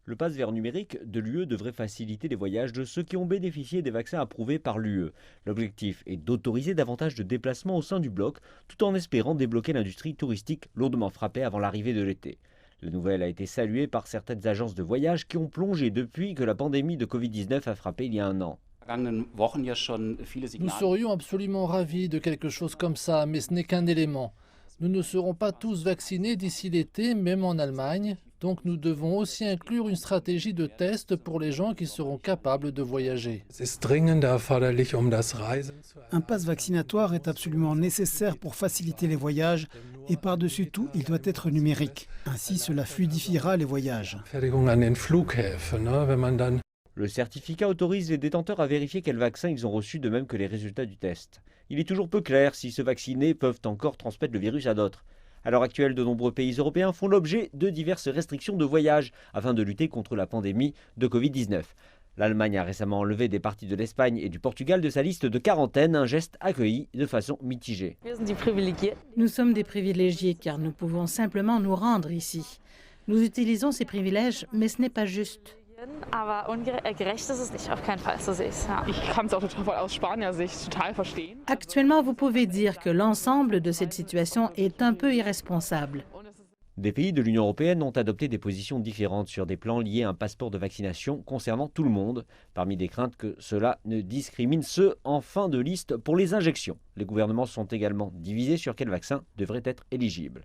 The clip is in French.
Le pass vert numérique de l'UE devrait faciliter les voyages de ceux qui ont bénéficié des vaccins approuvés par l'UE. L'objectif est d'autoriser davantage de déplacements au sein du bloc, tout en espérant débloquer l'industrie touristique lourdement frappée avant l'arrivée de l'été. La nouvelle a été saluée par certaines agences de voyage qui ont plongé depuis que la pandémie de Covid-19 a frappé il y a un an. Nous serions absolument ravis de quelque chose comme ça, mais ce n'est qu'un élément. Nous ne serons pas tous vaccinés d'ici l'été, même en Allemagne, donc nous devons aussi inclure une stratégie de test pour les gens qui seront capables de voyager. Un pass vaccinatoire est absolument nécessaire pour faciliter les voyages et par-dessus tout, il doit être numérique. Ainsi, cela fluidifiera les voyages. Le certificat autorise les détenteurs à vérifier quel vaccin ils ont reçu, de même que les résultats du test. Il est toujours peu clair si ceux vaccinés peuvent encore transmettre le virus à d'autres. À l'heure actuelle, de nombreux pays européens font l'objet de diverses restrictions de voyage afin de lutter contre la pandémie de Covid-19. L'Allemagne a récemment enlevé des parties de l'Espagne et du Portugal de sa liste de quarantaine, un geste accueilli de façon mitigée. Nous sommes des privilégiés car nous pouvons simplement nous rendre ici. Nous utilisons ces privilèges, mais ce n'est pas juste. Actuellement, vous pouvez dire que l'ensemble de cette situation est un peu irresponsable. Des pays de l'Union européenne ont adopté des positions différentes sur des plans liés à un passeport de vaccination concernant tout le monde, parmi des craintes que cela ne discrimine ceux en fin de liste pour les injections. Les gouvernements sont également divisés sur quel vaccin devrait être éligible.